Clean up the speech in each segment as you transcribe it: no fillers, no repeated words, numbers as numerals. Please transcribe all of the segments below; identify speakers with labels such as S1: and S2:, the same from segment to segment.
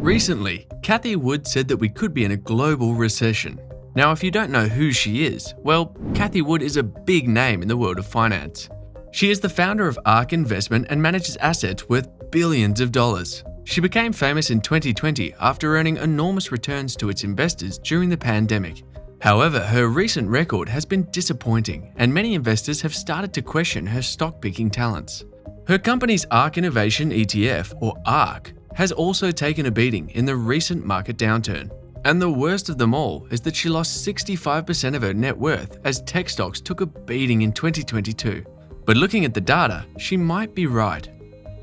S1: Recently, Cathie Wood said that we could be in a global recession. Now, if you don't know who she is, well, Cathie Wood is a big name in the world of finance. She is the founder of ARK Investment and manages assets worth billions of dollars. She became famous in 2020 after earning enormous returns to its investors during the pandemic. However, her recent record has been disappointing, and many investors have started to question her stock-picking talents. Her company's ARK Innovation ETF, or ARK, has also taken a beating in the recent market downturn. And the worst of them all is that she lost 65% of her net worth as tech stocks took a beating in 2022. But looking at the data, she might be right.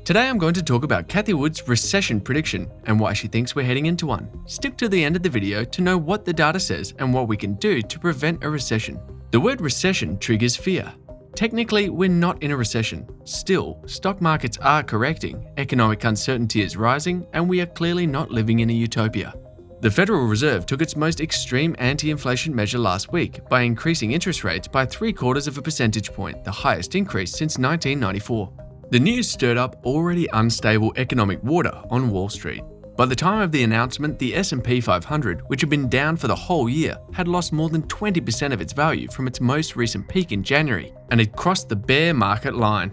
S1: Today I'm going to talk about Cathie Wood's recession prediction and why she thinks we're heading into one. Stick to the end of the video to know what the data says and what we can do to prevent a recession. The word recession triggers fear. Technically, we're not in a recession. Still, stock markets are correcting, economic uncertainty is rising, and we are clearly not living in a utopia. The Federal Reserve took its most extreme anti-inflation measure last week by increasing interest rates by 0.75 of a percentage point, the highest increase since 1994. The news stirred up already unstable economic water on Wall Street. By the time of the announcement, the S&P 500, which had been down for the whole year, had lost more than 20% of its value from its most recent peak in January, and had crossed the bear market line.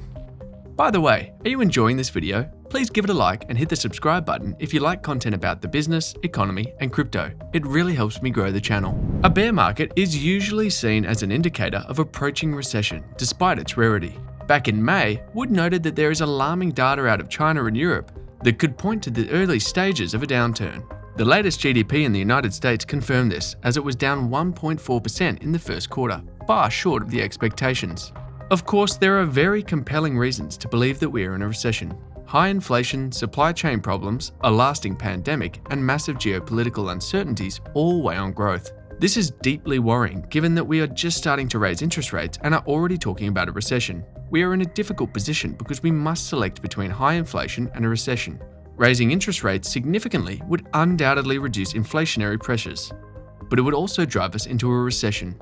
S1: By the way, are you enjoying this video? Please give it a like and hit the subscribe button if you like content about the business, economy, and crypto. It really helps me grow the channel. A bear market is usually seen as an indicator of approaching recession, despite its rarity. Back in May, Wood noted that there is alarming data out of China and Europe that could point to the early stages of a downturn. The latest GDP in the United States confirmed this, as it was down 1.4% in the first quarter, far short of the expectations. Of course, there are very compelling reasons to believe that we are in a recession. High inflation, supply chain problems, a lasting pandemic, and massive geopolitical uncertainties all weigh on growth. This is deeply worrying given that we are just starting to raise interest rates and are already talking about a recession. We are in a difficult position because we must select between high inflation and a recession. Raising interest rates significantly would undoubtedly reduce inflationary pressures, but it would also drive us into a recession.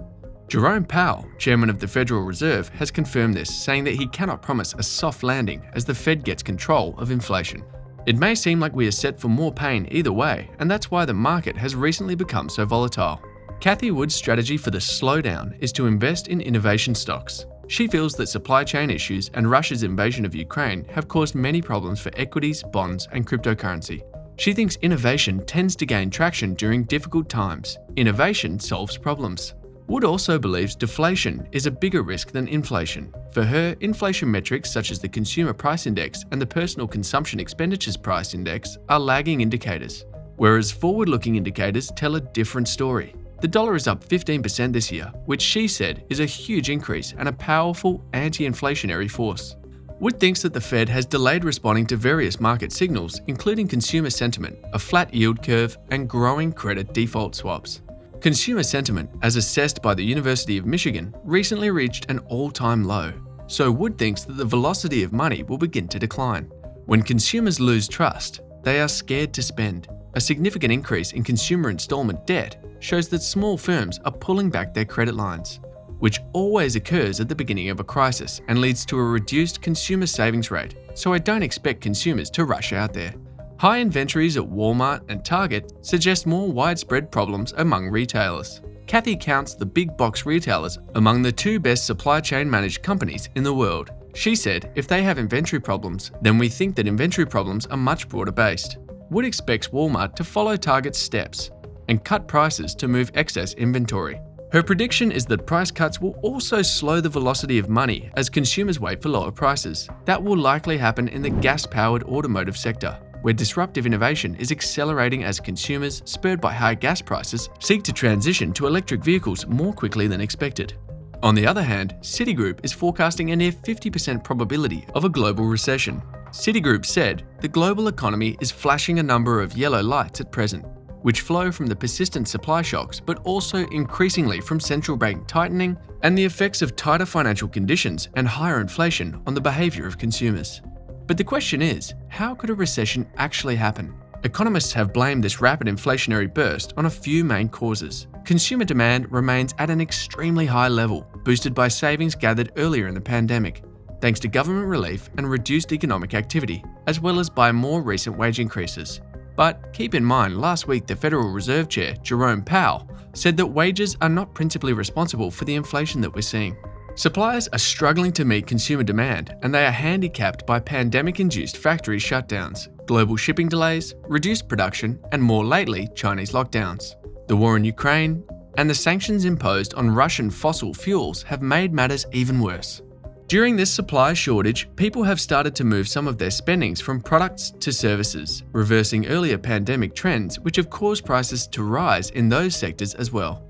S1: Jerome Powell, chairman of the Federal Reserve, has confirmed this, saying that he cannot promise a soft landing as the Fed gets control of inflation. It may seem like we are set for more pain either way, and that's why the market has recently become so volatile. Cathie Wood's strategy for the slowdown is to invest in innovation stocks. She feels that supply chain issues and Russia's invasion of Ukraine have caused many problems for equities, bonds, and cryptocurrency. She thinks innovation tends to gain traction during difficult times. Innovation solves problems. Wood also believes deflation is a bigger risk than inflation. For her, inflation metrics such as the Consumer Price Index and the Personal Consumption Expenditures Price Index are lagging indicators, whereas forward-looking indicators tell a different story. The dollar is up 15% this year, which she said is a huge increase and a powerful anti-inflationary force. Wood thinks that the Fed has delayed responding to various market signals, including consumer sentiment, a flat yield curve, and growing credit default swaps. Consumer sentiment, as assessed by the University of Michigan, recently reached an all-time low. So Wood thinks that the velocity of money will begin to decline. When consumers lose trust, they are scared to spend. A significant increase in consumer installment debt shows that small firms are pulling back their credit lines, which always occurs at the beginning of a crisis and leads to a reduced consumer savings rate, so I don't expect consumers to rush out there. High inventories at Walmart and Target suggest more widespread problems among retailers. Cathie counts the big box retailers among the 2 best supply chain managed companies in the world. She said, if they have inventory problems, then we think that inventory problems are much broader based. Wood expects Walmart to follow Target's steps and cut prices to move excess inventory. Her prediction is that price cuts will also slow the velocity of money as consumers wait for lower prices. That will likely happen in the gas-powered automotive sector, where disruptive innovation is accelerating as consumers, spurred by high gas prices, seek to transition to electric vehicles more quickly than expected. On the other hand, Citigroup is forecasting a near 50% probability of a global recession. Citigroup said, the global economy is flashing a number of yellow lights at present, which flow from the persistent supply shocks but also increasingly from central bank tightening and the effects of tighter financial conditions and higher inflation on the behavior of consumers. But the question is, how could a recession actually happen? Economists have blamed this rapid inflationary burst on a few main causes. Consumer demand remains at an extremely high level, boosted by savings gathered earlier in the pandemic, thanks to government relief and reduced economic activity, as well as by more recent wage increases. But keep in mind, last week the Federal Reserve Chair, Jerome Powell, said that wages are not principally responsible for the inflation that we're seeing. Suppliers are struggling to meet consumer demand, and they are handicapped by pandemic-induced factory shutdowns, global shipping delays, reduced production, and more lately, Chinese lockdowns. The war in Ukraine and the sanctions imposed on Russian fossil fuels have made matters even worse. During this supply shortage, people have started to move some of their spendings from products to services, reversing earlier pandemic trends which have caused prices to rise in those sectors as well.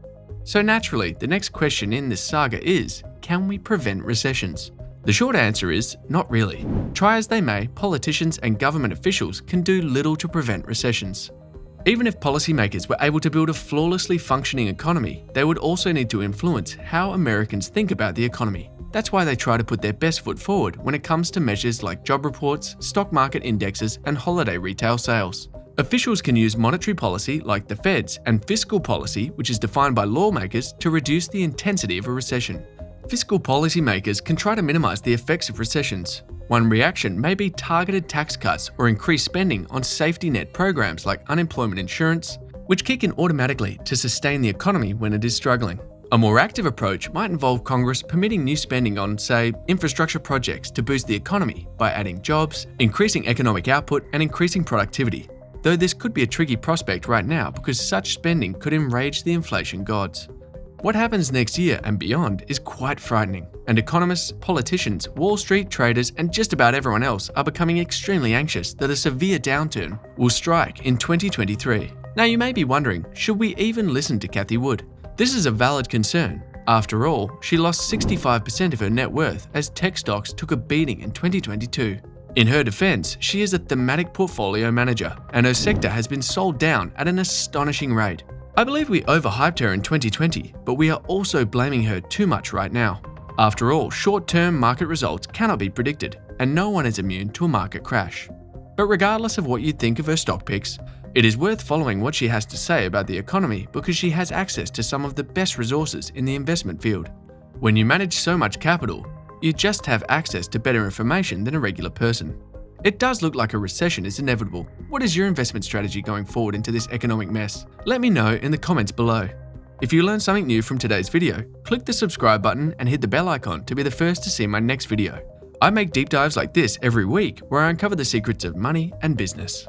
S1: So naturally, the next question in this saga is, can we prevent recessions? The short answer is, not really. Try as they may, politicians and government officials can do little to prevent recessions. Even if policymakers were able to build a flawlessly functioning economy, they would also need to influence how Americans think about the economy. That's why they try to put their best foot forward when it comes to measures like job reports, stock market indexes, and holiday retail sales. Officials can use monetary policy like the Fed's and fiscal policy, which is defined by lawmakers, to reduce the intensity of a recession. Fiscal policymakers can try to minimize the effects of recessions. One reaction may be targeted tax cuts or increased spending on safety net programs like unemployment insurance, which kick in automatically to sustain the economy when it is struggling. A more active approach might involve Congress permitting new spending on, say, infrastructure projects to boost the economy by adding jobs, increasing economic output, and increasing productivity. Though this could be a tricky prospect right now because such spending could enrage the inflation gods. What happens next year and beyond is quite frightening, and economists, politicians, Wall Street traders, and just about everyone else are becoming extremely anxious that a severe downturn will strike in 2023. Now you may be wondering, should we even listen to Cathie Wood? This is a valid concern. After all, she lost 65% of her net worth as tech stocks took a beating in 2022. In her defense, she is a thematic portfolio manager, and her sector has been sold down at an astonishing rate. I believe we overhyped her in 2020, but we are also blaming her too much right now. After all, short-term market results cannot be predicted, and no one is immune to a market crash. But regardless of what you think of her stock picks, it is worth following what she has to say about the economy because she has access to some of the best resources in the investment field. When you manage so much capital, you just have access to better information than a regular person. It does look like a recession is inevitable. What is your investment strategy going forward into this economic mess? Let me know in the comments below. If you learned something new from today's video, click the subscribe button and hit the bell icon to be the first to see my next video. I make deep dives like this every week where I uncover the secrets of money and business.